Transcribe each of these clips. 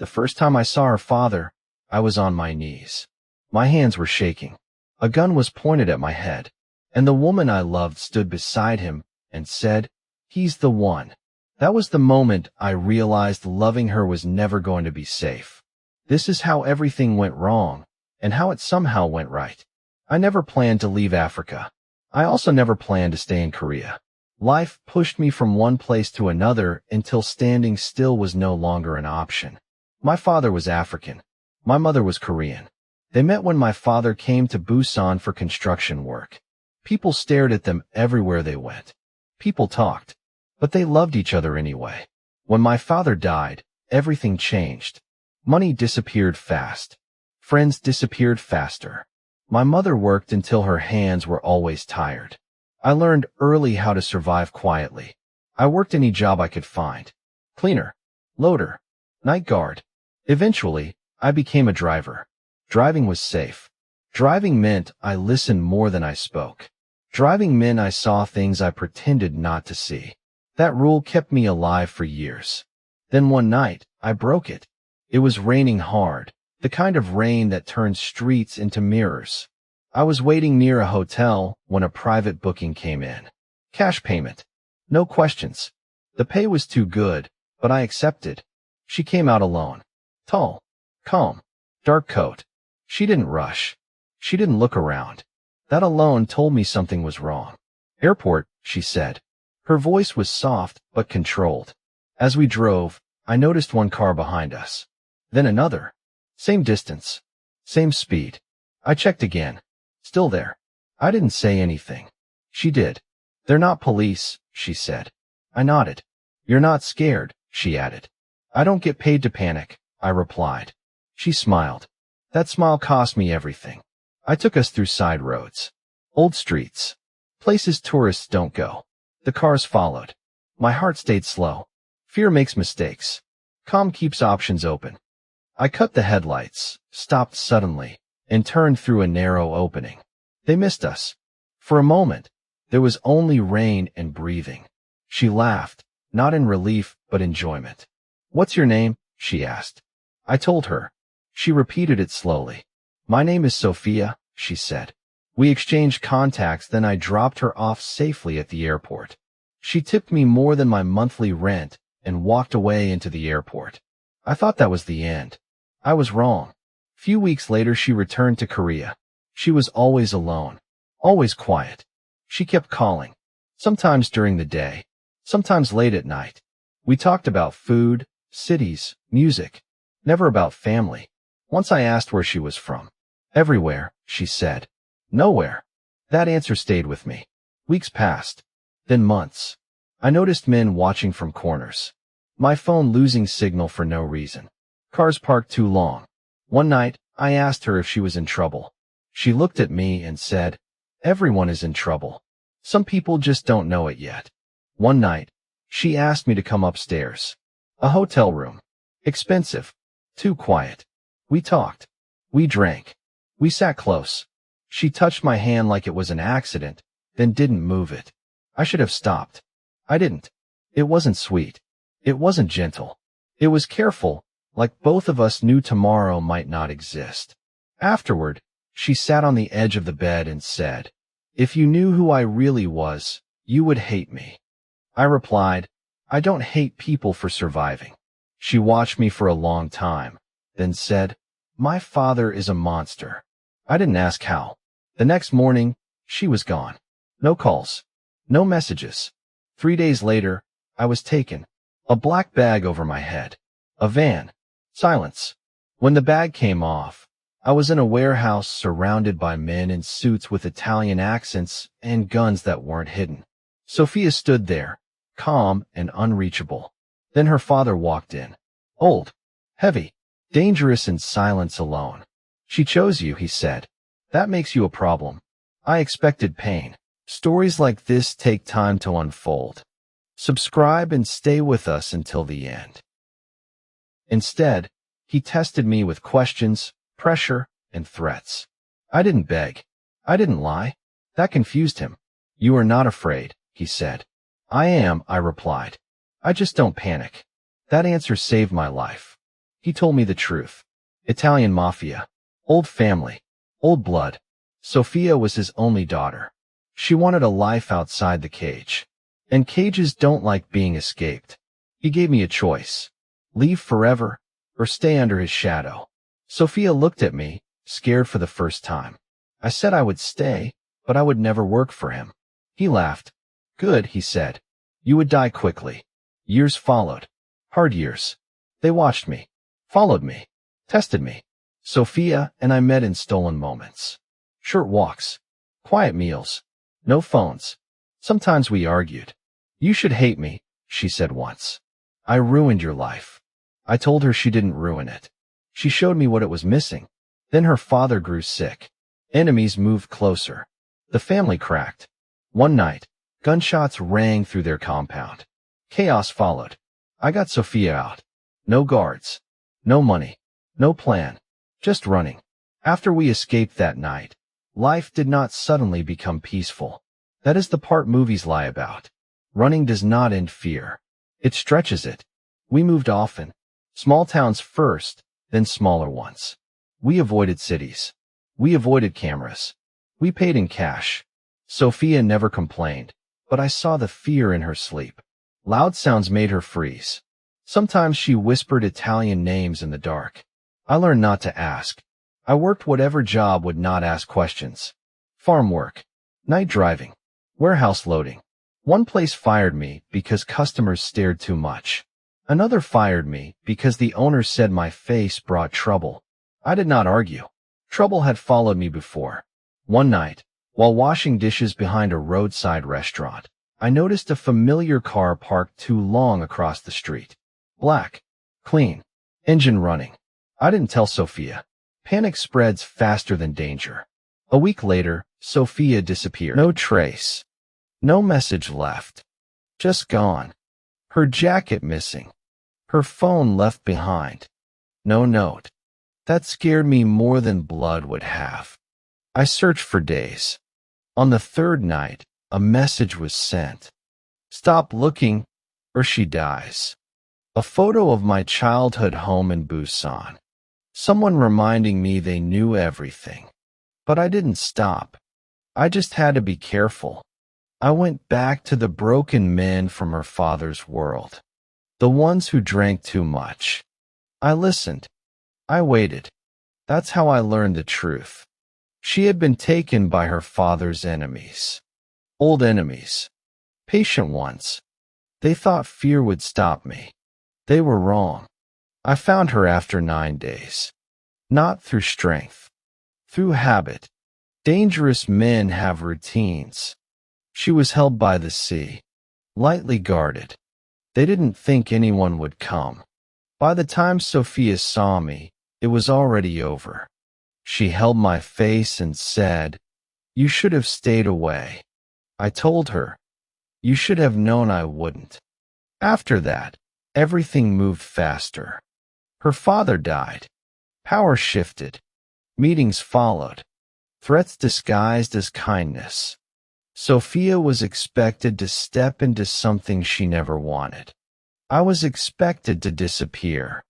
The first time I saw her father, I was on my knees. My hands were shaking. A gun was pointed at my head, and the woman I loved stood beside him and said, "He's the one." That was the moment I realized loving her was never going to be safe. This is how everything went wrong, and how it somehow went right. I never planned to leave Africa. I also never planned to stay in Korea. Life pushed me from one place to another until standing still was no longer an option. My father was African. My mother was Korean. They met when my father came to Busan for construction work. People stared at them everywhere they went. People talked, but they loved each other anyway. When my father died, everything changed. Money disappeared fast. Friends disappeared faster. My mother worked until her hands were always tired. I learned early how to survive quietly. I worked any job I could find. Cleaner, loader, night guard. Eventually, I became a driver. Driving was safe. Driving meant I listened more than I spoke. Driving meant I saw things I pretended not to see. That rule kept me alive for years. Then one night, I broke it. It was raining hard, the kind of rain that turns streets into mirrors. I was waiting near a hotel when a private booking came in. Cash payment. No questions. The pay was too good, but I accepted. She came out alone. Tall, calm, dark coat. She didn't rush. She didn't look around. That alone told me something was wrong. "Airport," she said. Her voice was soft but controlled. As we drove, I noticed one car behind us. Then another. Same distance. Same speed. I checked again. Still there. I didn't say anything. She did. "They're not police," she said. I nodded. "You're not scared," she added. "I don't get paid to panic," I replied. She smiled. That smile cost me everything. I took us through side roads. Old streets. Places tourists don't go. The cars followed. My heart stayed slow. Fear makes mistakes. Calm keeps options open. I cut the headlights, stopped suddenly, and turned through a narrow opening. They missed us. For a moment, there was only rain and breathing. She laughed, not in relief, but enjoyment. "What's your name?" she asked. I told her. She repeated it slowly. "My name is Sophia," she said. We exchanged contacts, then I dropped her off safely at the airport. She tipped me more than my monthly rent and walked away into the airport. I thought that was the end. I was wrong. Few weeks later, she returned to Korea. She was always alone, always quiet. She kept calling, sometimes during the day, sometimes late at night. We talked about food, cities, music, never about family. Once I asked where she was from. "Everywhere," she said. "Nowhere." That answer stayed with me. Weeks passed, then months. I noticed men watching from corners. My phone losing signal for no reason. Cars parked too long. One night, I asked her if she was in trouble. She looked at me and said, "Everyone is in trouble. Some people just don't know it yet." One night, she asked me to come upstairs. A hotel room. Expensive. Too quiet. We talked. We drank. We sat close. She touched my hand like it was an accident, then didn't move it. I should have stopped. I didn't. It wasn't sweet. It wasn't gentle. It was careful, like both of us knew tomorrow might not exist. Afterward, she sat on the edge of the bed and said, "If you knew who I really was, you would hate me." I replied, "I don't hate people for surviving." She watched me for a long time, then said, "My father is a monster." I didn't ask how. The next morning, she was gone. No calls. No messages. 3 days later, I was taken. A black bag over my head. A van. Silence. When the bag came off, I was in a warehouse surrounded by men in suits with Italian accents and guns that weren't hidden. Sophia stood there, calm and unreachable. Then her father walked in. Old, heavy, dangerous, in silence alone. "She chose you," he said. "That makes you a problem." I expected pain. Stories like this take time to unfold. Subscribe and stay with us until the end. Instead, he tested me with questions, pressure, and threats. I didn't beg. I didn't lie. That confused him. "You are not afraid," he said. "I am," I replied. "I just don't panic." That answer saved my life. He told me the truth. Italian mafia. Old family. Old blood. Sofia was his only daughter. She wanted a life outside the cage. And cages don't like being escaped. He gave me a choice. Leave forever, or stay under his shadow. Sofia looked at me, scared for the first time. I said I would stay, but I would never work for him. He laughed. Good, he said. You would die quickly. Years followed. Hard years. They watched me, followed me, tested me. Sofia and I met in stolen moments. Short walks. Quiet meals. No phones. Sometimes we argued. You should hate me, she said once. I ruined your life. I told her she didn't ruin it. She showed me what it was missing. Then her father grew sick. Enemies moved closer. The family cracked. One night, gunshots rang through their compound. Chaos followed. I got Sofia out. No guards. No money. No plan. Just running. After we escaped that night, life did not suddenly become peaceful. That is the part movies lie about. Running does not end fear. It stretches it. We moved often. Small towns first, then smaller ones. We avoided cities. We avoided cameras. We paid in cash. Sofia never complained, but I saw the fear in her sleep. Loud sounds made her freeze. Sometimes she whispered Italian names in the dark. I learned not to ask. I worked whatever job would not ask questions. Farm work. Night driving. Warehouse loading. One place fired me because customers stared too much. Another fired me because the owner said my face brought trouble. I did not argue. Trouble had followed me before. One night, while washing dishes behind a roadside restaurant, I noticed a familiar car parked too long across the street. Black. Clean. Engine running. I didn't tell Sofia. Panic spreads faster than danger. A week later, Sofia disappeared. No trace. No message left. Just gone. Her jacket missing. Her phone left behind. No note. That scared me more than blood would have. I searched for days. On the third night, a message was sent. Stop looking, or she dies. A photo of my childhood home in Busan. Someone reminding me they knew everything. But I didn't stop. I just had to be careful. I went back to the broken men from her father's world. The ones who drank too much. I listened. I waited. That's how I learned the truth. She had been taken by her father's enemies. Old enemies. Patient ones. They thought fear would stop me. They were wrong. I found her after 9 days. Not through strength. Through habit. Dangerous men have routines. She was held by the sea. Lightly guarded. They didn't think anyone would come. By the time Sofia saw me, it was already over. She held my face and said, "You should have stayed away." I told her, "You should have known I wouldn't." After that, everything moved faster. Her father died. Power shifted. Meetings followed. Threats disguised as kindness. Sofia was expected to step into something she never wanted. I was expected to disappear.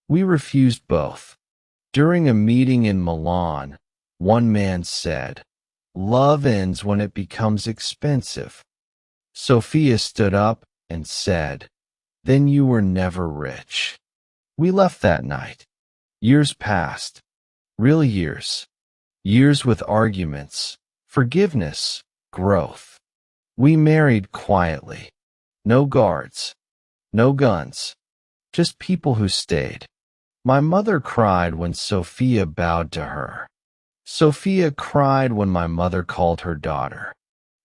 We refused both. During a meeting in Milan, one man said, "Love ends when it becomes expensive." Sofia stood up and said, "Then you were never rich." We left that night. Years passed. Real years. Years with arguments, forgiveness, growth. We married quietly. No guards. No guns. Just people who stayed. My mother cried when Sofia bowed to her. Sofia cried when my mother called her daughter.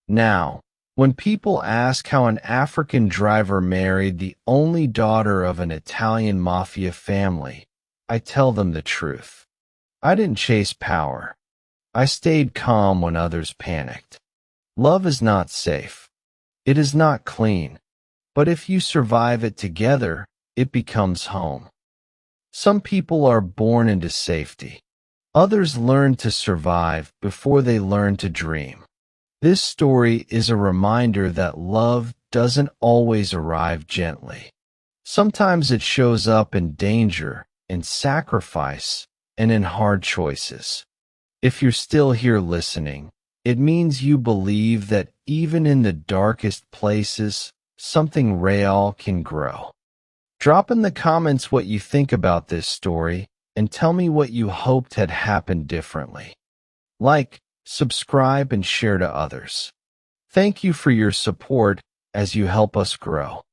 Now, when people ask how an African driver married the only daughter of an Italian mafia family, I tell them the truth. I didn't chase power. I stayed calm when others panicked. Love is not safe. It is not clean. But if you survive it together, it becomes home. Some people are born into safety. Others learn to survive before they learn to dream. This story is a reminder that love doesn't always arrive gently. Sometimes it shows up in danger, in sacrifice, and in hard choices. If you're still here listening, it means you believe that even in the darkest places, something real can grow. Drop in the comments what you think about this story and tell me what you hoped had happened differently. Like, subscribe, and share to others. Thank you for your support as you help us grow.